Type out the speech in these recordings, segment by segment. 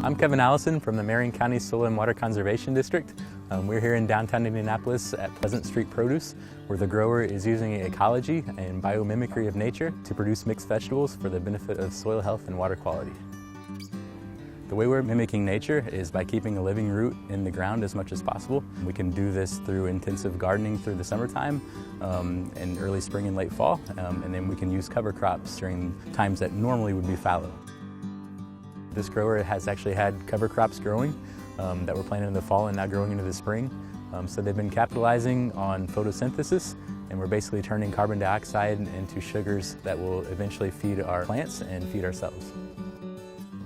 I'm Allison from the Marion County Soil and Water Conservation District. We're here in downtown Indianapolis at Pleasant Street Produce, where the grower is using ecology and biomimicry of nature to produce mixed vegetables for the benefit of soil health and water quality. The way we're mimicking nature is by keeping a living root in the ground as much as possible. We can do this through intensive gardening through the summertime and early spring and late fall, and then we can use cover crops during times that normally would be fallow. This grower has actually had cover crops growing that were planted in the fall and now growing into the spring. So they've been capitalizing on photosynthesis, and we're basically turning carbon dioxide into sugars that will eventually feed our plants and feed ourselves.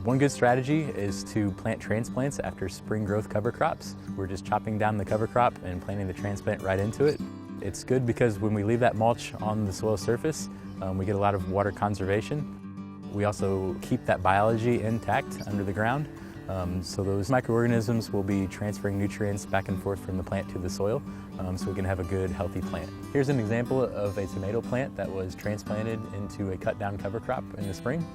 One good strategy is to plant transplants after spring growth cover crops. We're just chopping down the cover crop and planting the transplant right into it. It's good because when we leave that mulch on the soil surface, we get a lot of water conservation. We also keep that biology intact under the ground, so those microorganisms will be transferring nutrients back and forth from the plant to the soil, so we can have a good, healthy plant. Here's an example of a tomato plant that was transplanted into a cut-down cover crop in the spring.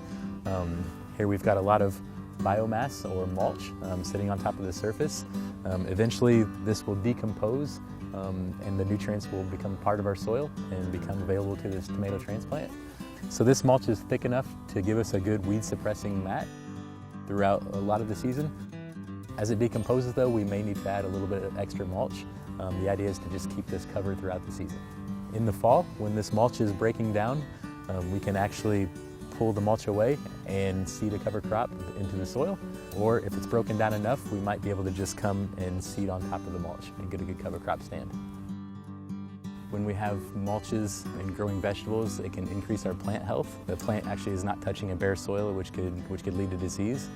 Here we've got a lot of biomass or mulch sitting on top of the surface. Eventually this will decompose and the nutrients will become part of our soil and become available to this tomato transplant. So this mulch is thick enough to give us a good weed suppressing mat throughout a lot of the season. As it decomposes though, we may need to add a little bit of extra mulch. The idea is to just keep this covered throughout the season. In the fall, when this mulch is breaking down, we can actually pull the mulch away and seed a cover crop into the soil. Or if it's broken down enough, we might be able to just come and seed on top of the mulch and get a good cover crop stand. When we have mulches and growing vegetables, it can increase our plant health. The plant actually is not touching a bare soil, which could lead to disease.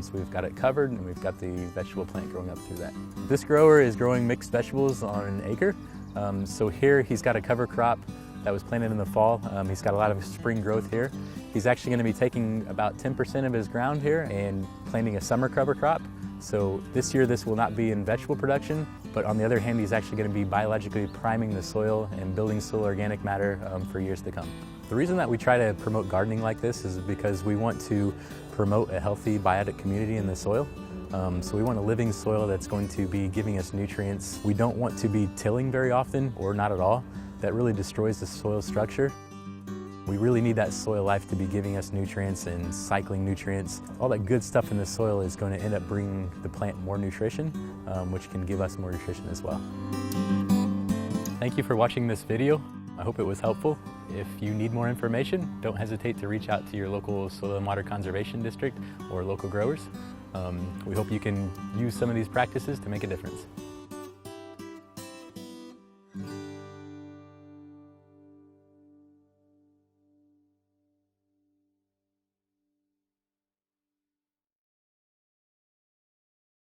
So we've got it covered and we've got the vegetable plant growing up through that. This grower is growing mixed vegetables on an acre. So here he's got a cover crop that was planted in the fall. He's got a lot of spring growth here. He's actually going to be taking about 10% of his ground here and planting a summer cover crop. So this year this will not be in vegetable production, but on the other hand he's actually going to be biologically priming the soil and building soil organic matter for years to come. The reason that we try to promote gardening like this is because we want to promote a healthy biotic community in the soil. So we want a living soil that's going to be giving us nutrients. We don't want to be tilling very often or not at all. That really destroys the soil structure. We really need that soil life to be giving us nutrients and cycling nutrients. All that good stuff in the soil is going to end up bringing the plant more nutrition, which can give us more nutrition as well. Thank you for watching this video. I hope it was helpful. If you need more information, don't hesitate to reach out to your local Soil and Water Conservation District or local growers. We hope you can use some of these practices to make a difference.